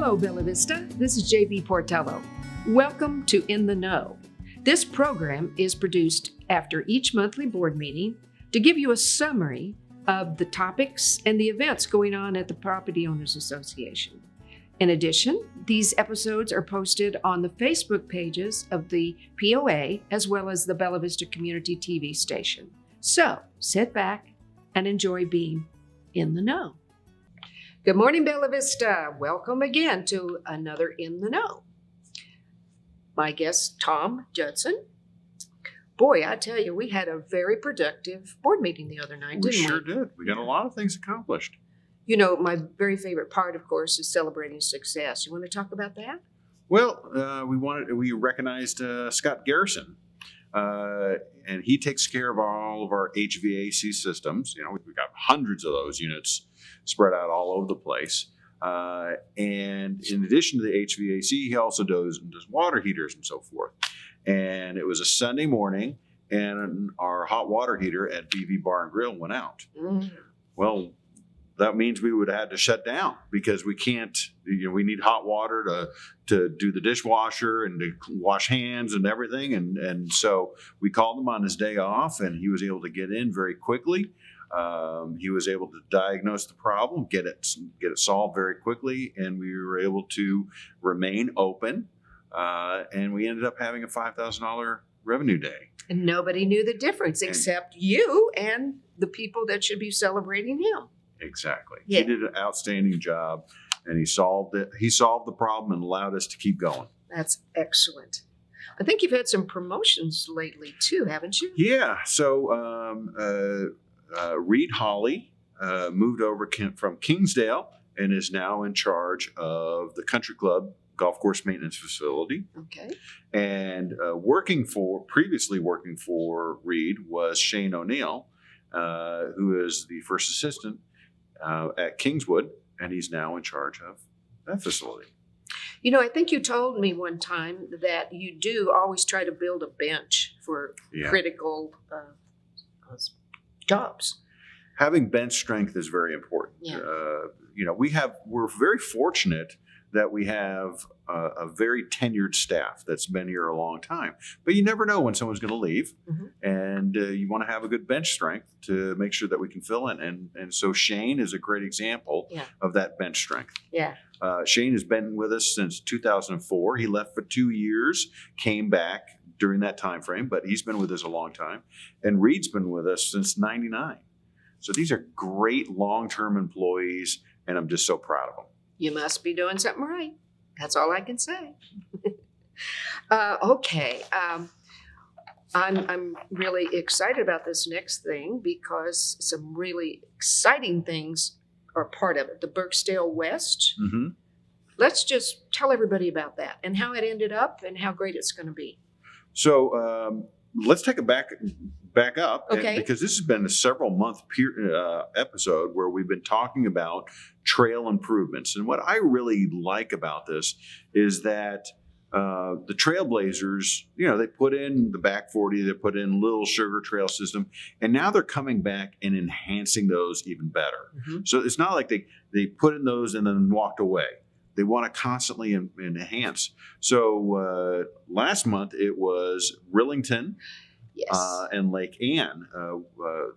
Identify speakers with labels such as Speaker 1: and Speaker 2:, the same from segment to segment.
Speaker 1: Hello, Bella Vista. This is JB Portello. Welcome to In the Know. This program is produced after each monthly board meeting to give you a summary of the topics and the events going on at the Property Owners Association. In addition, these episodes are posted on the Facebook pages of the POA as well as the Bella Vista Community TV station. So sit back and enjoy being in the know. Good morning, Bella Vista. Welcome again to another In the Know. My guest, Tom Judson. Boy, I tell you, we had a very productive board meeting the other night, didn't we?
Speaker 2: We sure did. We got a lot of things accomplished.
Speaker 1: You know, my very favorite part, of course, is celebrating success. You want to talk about that?
Speaker 2: Well, we recognized Scott Garrison, and he takes care of all of our HVAC systems. You know, we've got hundreds of those units spread out all over the place. And in addition to the HVAC, he also does water heaters and so forth. And it was a Sunday morning, and our hot water heater at BV Bar and Grill went out. Well, that means we would have had to shut down because we can't, we need hot water to do the dishwasher and to wash hands and everything. And so we called him on his day off, and he was able to get in very quickly. He was able to diagnose the problem, get it solved very quickly, and we were able to remain open. And we ended up having a $5,000 revenue day.
Speaker 1: And nobody knew the difference except you and the people that should be celebrating him.
Speaker 2: Exactly.
Speaker 1: Yeah.
Speaker 2: He did an outstanding job, and he solved it. He solved the problem and allowed us to keep going.
Speaker 1: That's excellent. I think you've had some promotions lately too, haven't you?
Speaker 2: Yeah. So Reed Hawley moved over from Kingsdale and is now in charge of the Country Club golf course maintenance facility.
Speaker 1: Okay.
Speaker 2: And previously working for Reed was Shane O'Neill, who is the first assistant at Kingswood, and he's now in charge of that facility.
Speaker 1: You know, I think you told me one time that you do always try to build a bench for critical jobs.
Speaker 2: Having bench strength is very important.
Speaker 1: Yeah.
Speaker 2: We're very fortunate that we have a very tenured staff that's been here a long time. But you never know when someone's going to leave, and you want to have a good bench strength to make sure that we can fill in. And so Shane is a great example of that bench strength.
Speaker 1: Yeah.
Speaker 2: Shane has been with us since 2004. He left for 2 years, came back during that time frame, but he's been with us a long time. And Reed's been with us since 99. So these are great long-term employees, and I'm just so proud of them.
Speaker 1: You must be doing something right. That's all I can say. Okay. I'm really excited about this next thing because some really exciting things are part of it. The Birksdale West.
Speaker 2: Mm-hmm.
Speaker 1: Let's just tell everybody about that and how it ended up and how great it's going to be.
Speaker 2: So let's take it back up,
Speaker 1: okay?
Speaker 2: Because this has been a several-month episode where we've been talking about trail improvements. And what I really like about this is that the Trailblazers, they put in the Back 40, they put in Little Sugar Trail system, and now they're coming back and enhancing those even better. Mm-hmm. So it's not like they put in those and then walked away. They want to constantly enhance. So last month it was Rillington.
Speaker 1: Yes.
Speaker 2: And Lake Ann.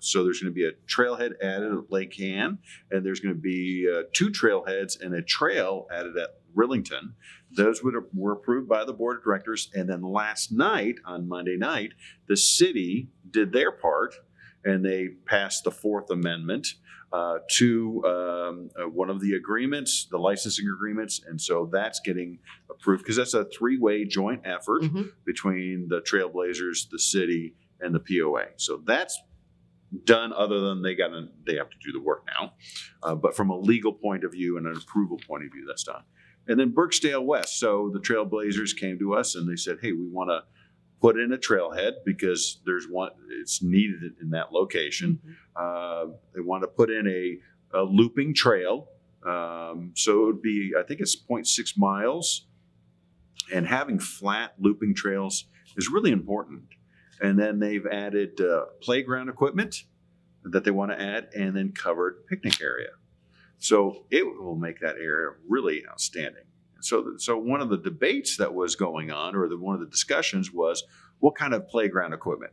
Speaker 2: So there's going to be a trailhead added at Lake Ann, and there's going to be 2 trailheads and a trail added at Rillington. Those were approved by the board of directors. And then last night, on Monday night, the city did their part, and they passed the 4th Amendment to one of the agreements, the licensing agreements. And so that's getting approved because that's a 3-way joint effort between the Trailblazers, the city, and the POA. So that's done, other than they have to do the work now. But from a legal point of view and an approval point of view, that's done. And then Birksdale West. So the Trailblazers came to us and they said, hey, we want to put in a trailhead because there's one, it's needed in that location. They want to put in a looping trail. So it would be, I think it's 0.6 miles. And having flat looping trails is really important. And then they've added playground equipment that they want to add, and then covered picnic area. So it will make that area really outstanding. so one of the debates that was going on, or one of the discussions was, what kind of playground equipment?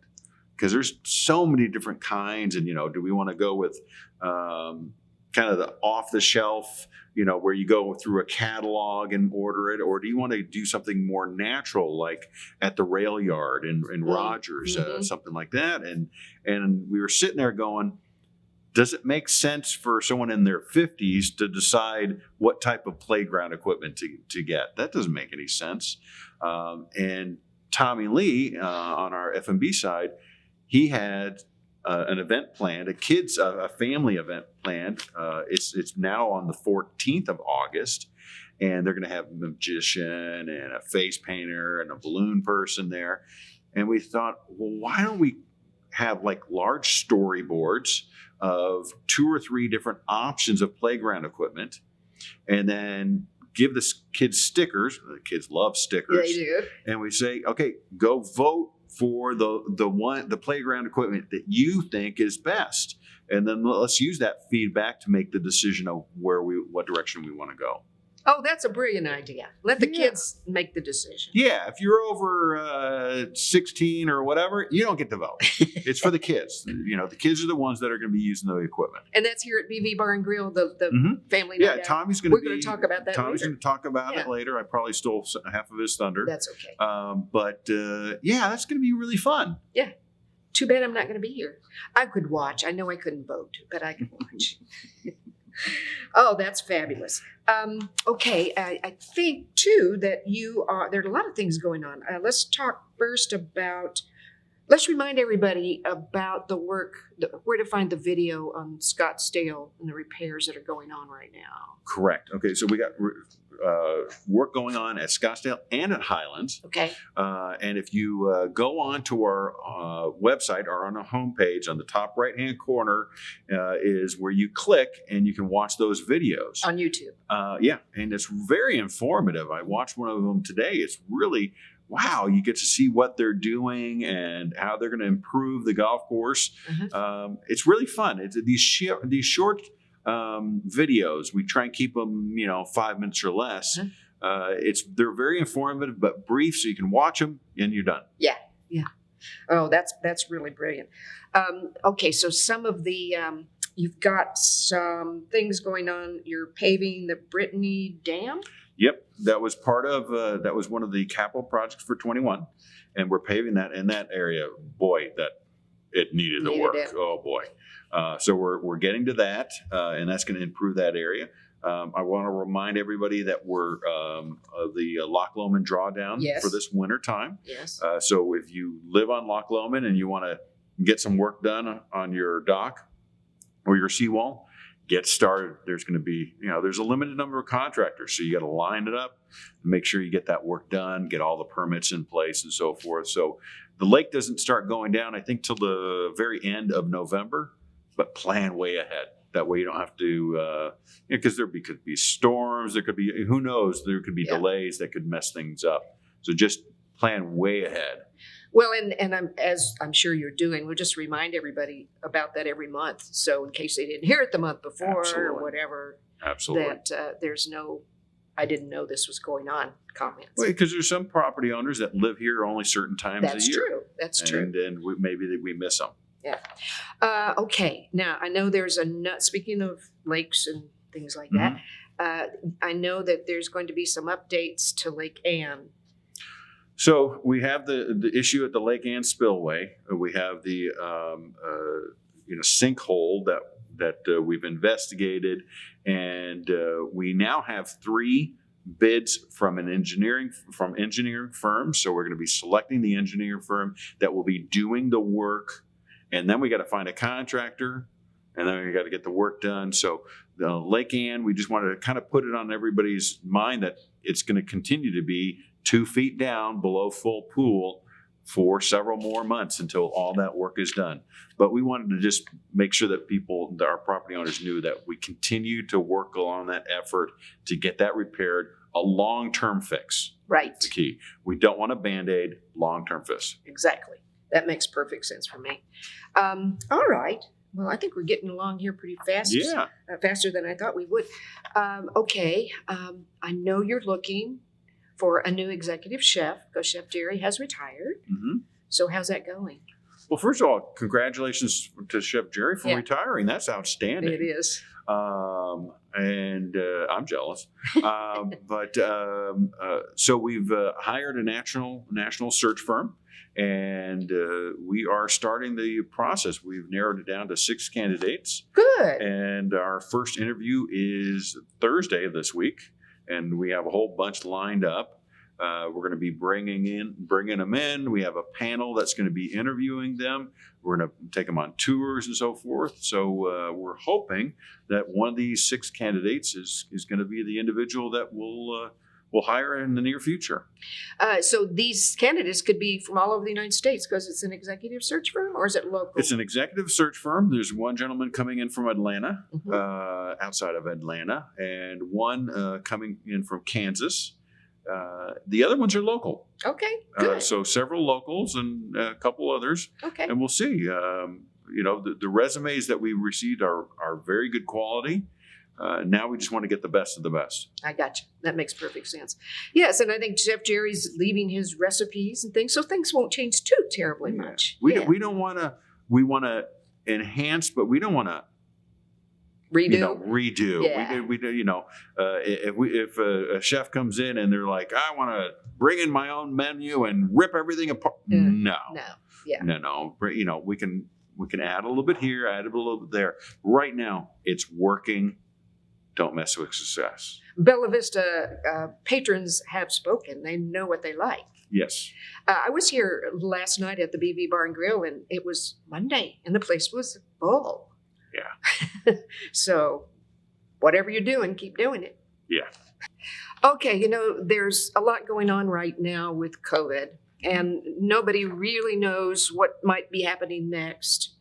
Speaker 2: Because there's so many different kinds, and do we want to go with kind of the off the shelf, where you go through a catalog and order it, or do you want to do something more natural, like at the rail yard in Rogers, something like that? And we were sitting there going, does it make sense for someone in their 50s to decide what type of playground equipment to get? That doesn't make any sense. And Tommy Lee on our F&B side, he had an event planned, a family event planned. It's now on the 14th of August, and they're going to have a magician and a face painter and a balloon person there. And we thought, well, why don't we have like large storyboards of 2 or 3 different options of playground equipment, and then give the kids stickers. The kids love stickers.
Speaker 1: They do.
Speaker 2: And we say, okay, go vote for the playground equipment that you think is best, and then let's use that feedback to make the decision of what direction we want to go.
Speaker 1: Oh, that's a brilliant idea. Let the kids make the decision.
Speaker 2: Yeah, if you're over 16 or whatever, you don't get to vote. It's for the kids. The kids are the ones that are going to be using the equipment.
Speaker 1: And that's here at BV Bar and Grill, the family night out.
Speaker 2: Tommy's going
Speaker 1: We're going to talk about that
Speaker 2: Tommy's
Speaker 1: later.
Speaker 2: going to talk about it later. I probably stole half of his thunder.
Speaker 1: That's okay.
Speaker 2: But that's going to be really fun.
Speaker 1: Yeah. Too bad I'm not going to be here. I could watch. I know I couldn't vote, but I could watch. Oh, that's fabulous. Okay, I think too that there are a lot of things going on. Let's talk first let's remind everybody about the work, where to find the video on Scottsdale and the repairs that are going on right now.
Speaker 2: Correct. Okay, so we got work going on at Scottsdale and at Highlands.
Speaker 1: Okay.
Speaker 2: And if you go on to our website or on our homepage, on the top right-hand corner is where you click and you can watch those videos.
Speaker 1: On YouTube.
Speaker 2: And it's very informative. I watched one of them today. It's really, wow, you get to see what they're doing and how they're going to improve the golf course. It's really fun. It's these short videos. We try and keep them, 5 minutes or less. They're very informative but brief, so you can watch them and you're done.
Speaker 1: Yeah. Oh, that's really brilliant. Okay, so some of the you've got some things going on. You're paving the Brittany Dam.
Speaker 2: Yep, that was part of that was one of the capital projects for 21, and we're paving that in that area. Boy, that it needed the work. Oh boy. So we're getting to that, and that's going to improve that area. I want to remind everybody that we're the Loch Lomond drawdown for this winter time.
Speaker 1: Yes.
Speaker 2: So if you live on Loch Lomond and you want to get some work done on your dock or your seawall, get started. There's going to be, there's a limited number of contractors, so you got to line it up, make sure you get that work done, get all the permits in place and so forth. So the lake doesn't start going down, I think, till the very end of November. But plan way ahead. That way you don't have to, because could be storms, there could be, who knows, there could be delays that could mess things up. So just plan way ahead.
Speaker 1: Well, and as I'm sure you're doing, we'll just remind everybody about that every month. So in case they didn't hear it the month before or whatever, that there's no, I didn't know this was going on comments.
Speaker 2: Well, because there's some property owners that live here only certain times a year.
Speaker 1: That's true.
Speaker 2: And maybe we miss them.
Speaker 1: Yeah. Okay. Now, I know speaking of lakes and things like that, I know that there's going to be some updates to Lake Ann.
Speaker 2: So we have the issue at the Lake Ann Spillway. We have the sinkhole that we've investigated, and we now have 3 bids from engineering firms. So we're going to be selecting the engineering firm that will be doing the work. And then we got to find a contractor, and then we got to get the work done. So the Lake Ann, we just wanted to kind of put it on everybody's mind that it's going to continue to be 2 feet down below full pool for several more months until all that work is done. But we wanted to just make sure that our property owners knew that we continue to work along that effort to get that repaired, a long-term fix.
Speaker 1: Right.
Speaker 2: That's the key. We don't want a Band-Aid, long-term fix.
Speaker 1: Exactly. That makes perfect sense for me. All right. Well, I think we're getting along here pretty fast.
Speaker 2: Yeah.
Speaker 1: Faster than I thought we would. I know you're looking for a new executive chef because Chef Jerry has retired.
Speaker 2: hmm
Speaker 1: So how's that going?
Speaker 2: Well, first of all, congratulations to Chef Jerry for
Speaker 1: Yeah.
Speaker 2: retiring. That's outstanding.
Speaker 1: It is.
Speaker 2: And I'm jealous. So we've hired a national search firm, and we are starting the process. We've narrowed it down to 6 candidates,
Speaker 1: Good.
Speaker 2: and our first interview is Thursday of this week, and we have a whole bunch lined up. We're going to be bringing them in. We have a panel that's going to be interviewing them. We're going to take them on tours and so forth. So we're hoping that one of these 6 candidates is going to be the individual that we'll hire in the near future.
Speaker 1: So these candidates could be from all over the United States because it's an executive search firm, or is it local?
Speaker 2: It's an executive search firm. There's one gentleman coming in from Atlanta,
Speaker 1: Mhm.
Speaker 2: outside of Atlanta, and one coming in from Kansas. The other ones are local.
Speaker 1: Okay, good.
Speaker 2: So several locals and a couple others.
Speaker 1: Okay.
Speaker 2: And we'll see. The resumes that we received are very good quality. Now we just want to get the best of the best.
Speaker 1: I got you. That makes perfect sense. Yes, and I think Chef Jerry's leaving his recipes and things, so things won't change too terribly much.
Speaker 2: We don't want to. We want to enhance, but we don't want to
Speaker 1: Redo.
Speaker 2: redo.
Speaker 1: Yeah.
Speaker 2: We do. If a chef comes in and they're like, I want to bring in my own menu and rip everything apart. No.
Speaker 1: No. Yeah.
Speaker 2: No. We can add a little bit here, add a little bit there. Right now, it's working. Don't mess with success.
Speaker 1: Bella Vista patrons have spoken. They know what they like.
Speaker 2: Yes.
Speaker 1: I was here last night at the BV Bar and Grill, and it was Monday, and the place was full.
Speaker 2: Yeah.
Speaker 1: So whatever you're doing, keep doing it.
Speaker 2: Yeah.
Speaker 1: Okay, there's a lot going on right now with COVID, and nobody really knows what might be happening next.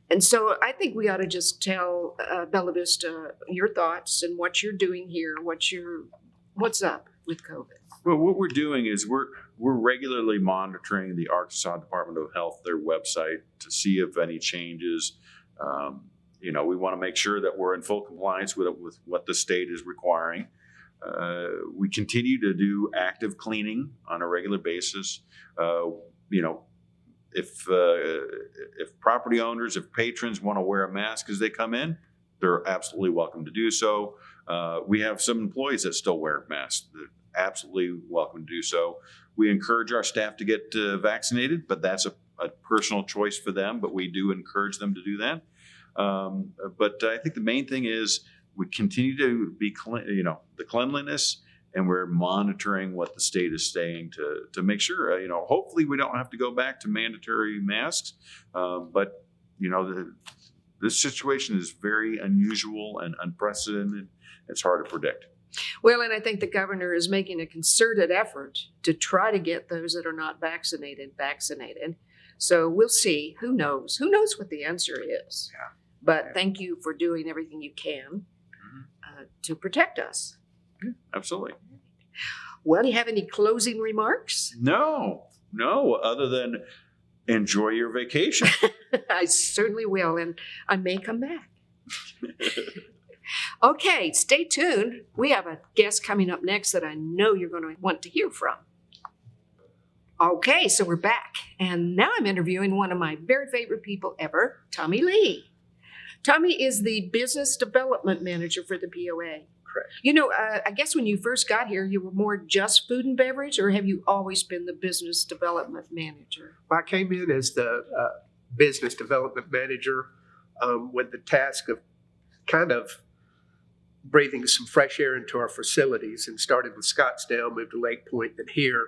Speaker 1: And so I think we ought to just tell Bella Vista your thoughts and what you're doing here, what's up with COVID.
Speaker 2: Well, what we're doing is we're regularly monitoring the Arkansas Department of Health, their website, to see if any changes. We want to make sure that we're in full compliance with what the state is requiring. We continue to do active cleaning on a regular basis. If property owners, if patrons want to wear a mask as they come in, they're absolutely welcome to do so. We have some employees that still wear masks. They're absolutely welcome to do so. We encourage our staff to get vaccinated, but that's a personal choice for them, but we do encourage them to do that. But I think the main thing is we continue to be, the cleanliness, and we're monitoring what the state is saying to make sure, hopefully we don't have to go back to mandatory masks. But this situation is very unusual and unprecedented. It's hard to predict.
Speaker 1: Well, and I think the governor is making a concerted effort to try to get those that are not vaccinated. So we'll see. Who knows? Who knows what the answer is?
Speaker 2: Yeah.
Speaker 1: But thank you for doing everything you can to protect us.
Speaker 2: Absolutely.
Speaker 1: Well, do you have any closing remarks?
Speaker 2: No, other than enjoy your vacation.
Speaker 1: I certainly will, and I may come back. Okay, stay tuned. We have a guest coming up next that I know you're going to want to hear from. Okay, so we're back, and now I'm interviewing one of my very favorite people ever, Tommy Lee. Tommy is the business development manager for the BOA.
Speaker 3: Correct.
Speaker 1: I guess when you first got here, you were more just food and beverage, or have you always been the business development manager?
Speaker 3: Well, I came in as the business development manager with the task of kind of breathing some fresh air into our facilities, and started with Scottsdale, moved to Lake Point, then here.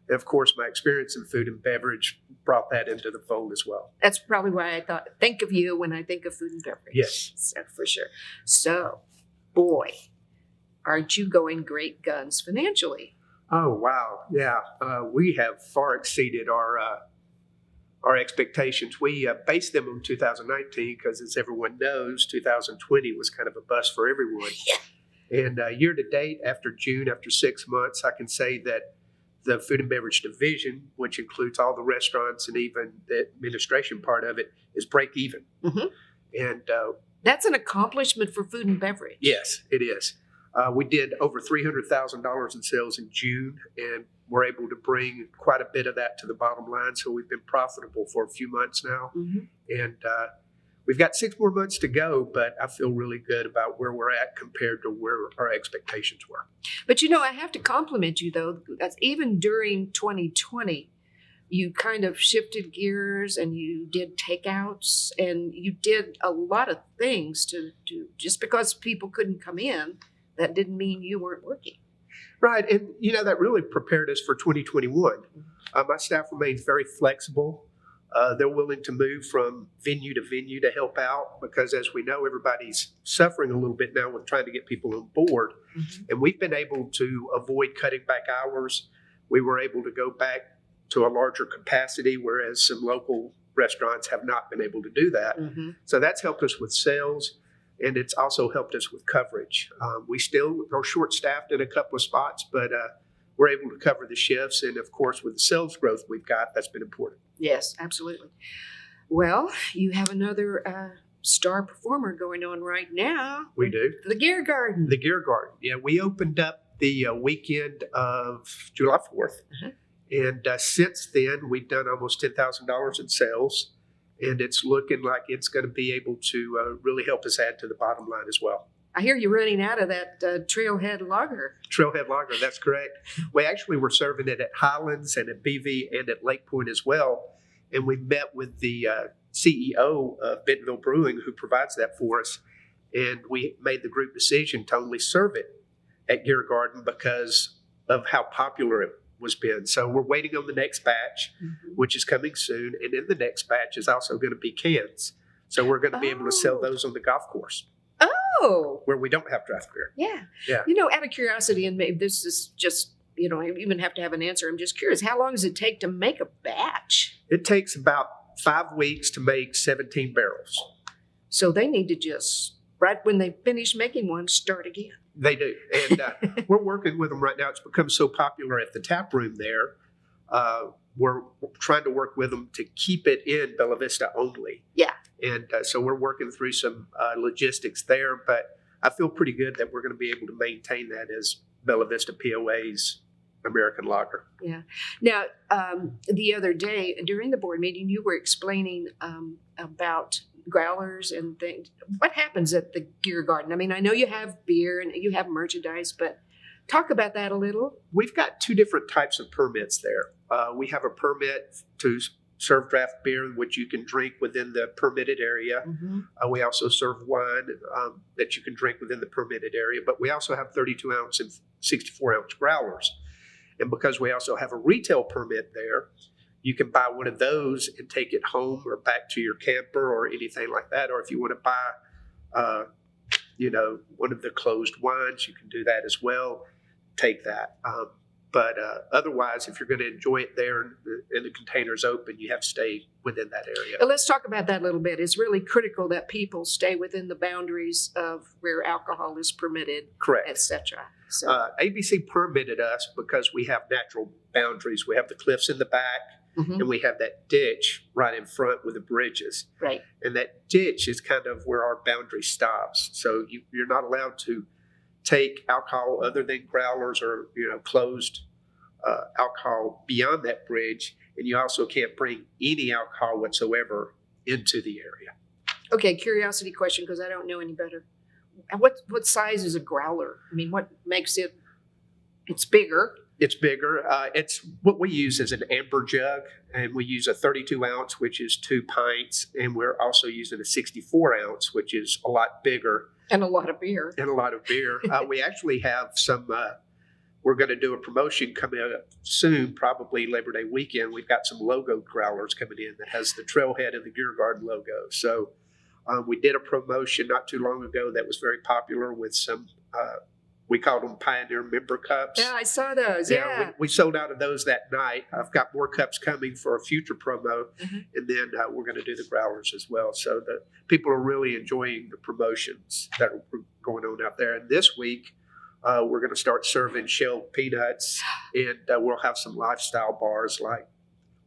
Speaker 3: And of course, my experience in food and beverage brought that into the fold as well.
Speaker 1: That's probably why I think of you when I think of food and beverage.
Speaker 3: Yes.
Speaker 1: So, for sure. So, boy, aren't you going great guns financially?
Speaker 3: Oh, wow. Yeah. We have far exceeded our expectations. We based them on 2019 because, as everyone knows, 2020 was kind of a bust for everyone.
Speaker 1: Yeah.
Speaker 3: And year to date, after June, after 6 months, I can say that the food and beverage division, which includes all the restaurants and even the administration part of it, is break even.
Speaker 1: Mm-hmm.
Speaker 3: And
Speaker 1: That's an accomplishment for food and beverage.
Speaker 3: yes, it is. We did over $300,000 in sales in June, and we're able to bring quite a bit of that to the bottom line. So we've been profitable for a few months now,
Speaker 1: Mhm.
Speaker 3: and we've got 6 more months to go. But I feel really good about where we're at compared to where our expectations were.
Speaker 1: But I have to compliment you though. That's even during 2020, you kind of shifted gears and you did takeouts and you did a lot of things to just because people couldn't come in, that didn't mean you weren't working.
Speaker 3: Right, and that really prepared us for 2021. My staff remains very flexible. They're willing to move from venue to venue to help out because, as we know, everybody's suffering a little bit now with trying to get people on board.
Speaker 1: Mhm.
Speaker 3: And we've been able to avoid cutting back hours. We were able to go back to a larger capacity, whereas some local restaurants have not been able to do that.
Speaker 1: Mhm.
Speaker 3: So that's helped us with sales, and it's also helped us with coverage. We still are short-staffed in a couple of spots, but we're able to cover the shifts. And of course, with the sales growth we've got, that's been important.
Speaker 1: Yes, absolutely. Well, you have another star performer going on right now.
Speaker 3: We do.
Speaker 1: The Gear Garden.
Speaker 3: The Gear Garden. Yeah, we opened up the weekend of July 4th.
Speaker 1: Uh-huh.
Speaker 3: And since then, we've done almost $10,000 in sales. And it's looking like it's going to be able to really help us add to the bottom line as well.
Speaker 1: I hear you're running out of that Trailhead Lager.
Speaker 3: Trailhead Lager, that's correct. We actually were serving it at Highlands and at BV and at Lake Point as well. And we met with the CEO of Bentonville Brewing, who provides that for us. And we made the group decision to only serve it at Gear Garden because of how popular it was been. So we're waiting on the next batch,
Speaker 1: Mhm.
Speaker 3: which is coming soon. And in the next batch is also going to be cans. So we're going to be able to sell
Speaker 1: Oh.
Speaker 3: those on the golf course
Speaker 1: Oh,
Speaker 3: where we don't have draft beer.
Speaker 1: yeah.
Speaker 3: Yeah.
Speaker 1: Out of curiosity, and maybe this is just, I don't even have to have an answer. I'm just curious, how long does it take to make a batch?
Speaker 3: It takes about 5 weeks to make 17 barrels.
Speaker 1: So they need to just, right when they finish making one, start again.
Speaker 3: They do. And we're working with them right now. It's become so popular at the tap room there. We're trying to work with them to keep it in Bella Vista only.
Speaker 1: Yeah.
Speaker 3: And so we're working through some logistics there, but I feel pretty good that we're going to be able to maintain that as Bella Vista POA's American lager.
Speaker 1: Now, the other day during the board meeting, you were explaining about growlers and things. What happens at the Gear Garden? I mean, I know you have beer and you have merchandise, but talk about that a little.
Speaker 3: We've got 2 different types of permits there. We have a permit to serve draft beer, which you can drink within the permitted area.
Speaker 1: Mm-hmm.
Speaker 3: We also serve wine that you can drink within the permitted area, but we also have 32 ounce and 64 ounce growlers. And because we also have a retail permit there, you can buy one of those and take it home or back to your camper or anything like that. Or if you want to buy, one of the closed wines, you can do that as well. Take that. But otherwise, if you're going to enjoy it there and the container's open, you have to stay within that area.
Speaker 1: Let's talk about that a little bit. It's really critical that people stay within the boundaries of where alcohol is permitted,
Speaker 3: Correct.
Speaker 1: etc. So,
Speaker 3: ABC permitted us because we have natural boundaries. We have the cliffs in the back,
Speaker 1: mhm,
Speaker 3: and we have that ditch right in front with the bridges.
Speaker 1: right.
Speaker 3: And that ditch is kind of where our boundary stops. So you're not allowed to take alcohol other than growlers or closed alcohol beyond that bridge, and you also can't bring any alcohol whatsoever into the area.
Speaker 1: Okay, curiosity question because I don't know any better. And what size is a growler? I mean, what makes it? It's bigger.
Speaker 3: It's bigger. It's what we use is an amber jug, and we use a 32 ounce, which is 2 pints, and we're also using a 64 ounce, which is a lot bigger
Speaker 1: And a lot of beer.
Speaker 3: and a lot of beer. We actually have some. We're going to do a promotion coming up soon, probably Labor Day weekend. We've got some logo growlers coming in that has the Trailhead and the Gear Garden logo. So we did a promotion not too long ago that was very popular with some. We called them Pioneer Member Cups.
Speaker 1: Yeah, I saw those. Yeah.
Speaker 3: We sold out of those that night. I've got more cups coming for a future promo,
Speaker 1: Mhm.
Speaker 3: and then we're going to do the growlers as well. So the people are really enjoying the promotions that are going on out there. And this week, we're going to start serving shelled peanuts, and we'll have some lifestyle bars like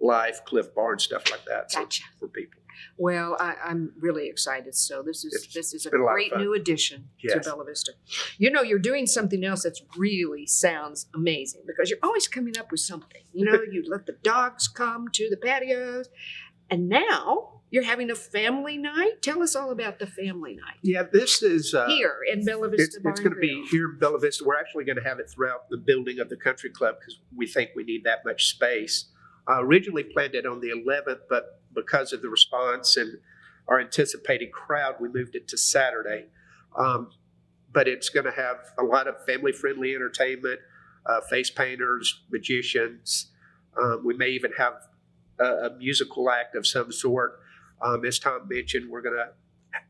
Speaker 3: Life, Cliff Bar, and stuff like that. So
Speaker 1: Gotcha.
Speaker 3: for people.
Speaker 1: Well, I'm really excited. So this is a
Speaker 3: been a lot of
Speaker 1: great
Speaker 3: fun.
Speaker 1: new addition to
Speaker 3: Yes.
Speaker 1: Bella Vista. You know, you're doing something else that's really sounds amazing because you're always coming up with something. You know, you let the dogs come to the patios, and now you're having a family night. Tell us all about the family night
Speaker 3: Yeah, this is
Speaker 1: here in Bella Vista.
Speaker 3: It's going to be here in Bella Vista. We're actually going to have it throughout the building of the country club because we think we need that much space. Originally planned it on the 11th, but because of the response and our anticipated crowd, we moved it to Saturday. But it's going to have a lot of family-friendly entertainment, face painters, magicians. We may even have a musical act of some sort. As Tom mentioned, we're going to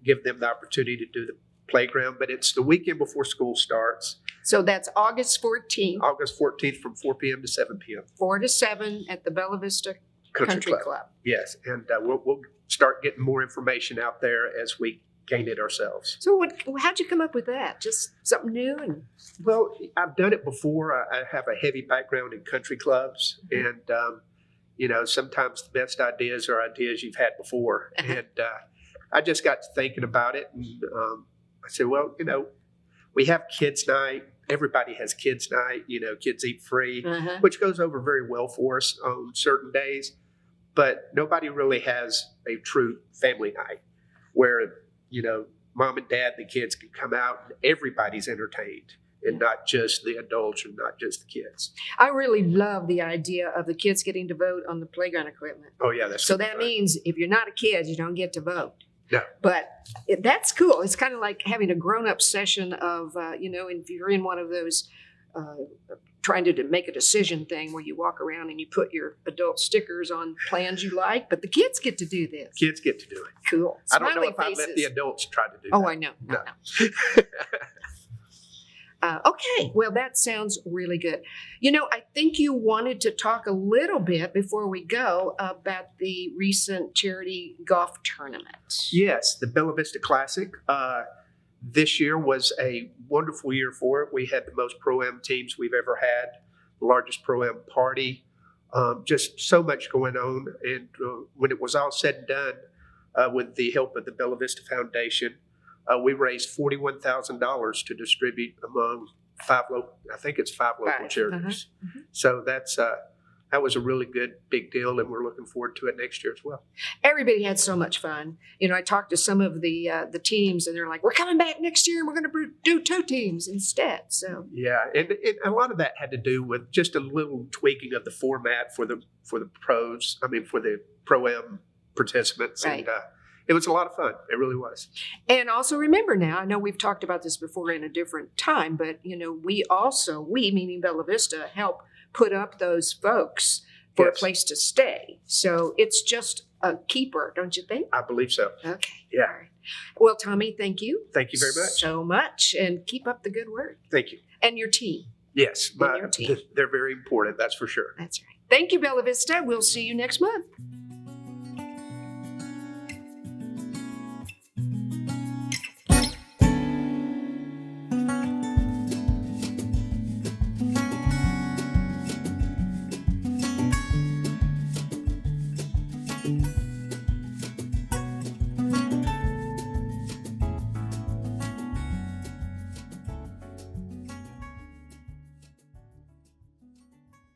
Speaker 3: give them the opportunity to do the playground, but it's the weekend before school starts,
Speaker 1: So that's August 14th,
Speaker 3: August 14th from 4 p.m. to 7 p.m.
Speaker 1: 4 to 7 at the Bella Vista Country Club.
Speaker 3: Yes, and we'll start getting more information out there as we gain it ourselves.
Speaker 1: So how'd you come up with that? Just something new? And
Speaker 3: Well, I've done it before. I have a heavy background in country clubs, and sometimes the best ideas are ideas you've had before. And I just got to thinking about it, and I said, well, we have kids' night. Everybody has kids' night. Kids eat free, which goes over very well for us on certain days. But nobody really has a true family night where, mom and dad, the kids can come out and everybody's entertained, and not just the adults or not just the kids.
Speaker 1: I really love the idea of the kids getting to vote on the playground equipment.
Speaker 3: Oh, yeah, that's
Speaker 1: So
Speaker 3: super
Speaker 1: that
Speaker 3: fun.
Speaker 1: means if you're not a kid, you don't get to vote.
Speaker 3: No.
Speaker 1: But that's cool. It's kind of like having a grown-up session of, if you're in one of those trying to make a decision thing where you walk around and you put your adult stickers on plans you like, but the kids get to do this.
Speaker 3: Kids get to do it.
Speaker 1: Cool.
Speaker 3: I don't know
Speaker 1: Smiley
Speaker 3: if I let
Speaker 1: faces.
Speaker 3: the adults try to do
Speaker 1: Oh,
Speaker 3: that.
Speaker 1: I know.
Speaker 3: No.
Speaker 1: Okay, well, that sounds really good. I think you wanted to talk a little bit before we go about the recent charity golf tournament.
Speaker 3: Yes, the Bella Vista Classic. This year was a wonderful year for it. We had the most Pro-Am teams we've ever had, the largest Pro-Am party, just so much going on. And when it was all said and done, with the help of the Bella Vista Foundation, we raised $41,000 to distribute among five local
Speaker 1: Five,
Speaker 3: charities.
Speaker 1: uh-huh.
Speaker 3: So that was a really good, big deal, and we're looking forward to it next year as well.
Speaker 1: Everybody had so much fun. I talked to some of the teams, and they're like, "We're coming back next year, and we're going to do 2 teams instead." So
Speaker 3: Yeah, and a lot of that had to do with just a little tweaking of the format for the pros. I mean, for the Pro-Am participants,
Speaker 1: Right.
Speaker 3: and it was a lot of fun. It really was.
Speaker 1: And also remember now, I know we've talked about this before in a different time, but we meaning Bella Vista, help put up those folks for a
Speaker 3: Yes.
Speaker 1: place to stay. So it's just a keeper, don't you think?
Speaker 3: I believe so.
Speaker 1: Okay.
Speaker 3: Yeah.
Speaker 1: All right. Well, Tommy, thank you.
Speaker 3: Thank you very much.
Speaker 1: So much, and keep up the good work.
Speaker 3: Thank you.
Speaker 1: And your team.
Speaker 3: Yes,
Speaker 1: And your team.
Speaker 3: they're very important. That's for sure.
Speaker 1: That's right. Thank you, Bella Vista. We'll see you next month.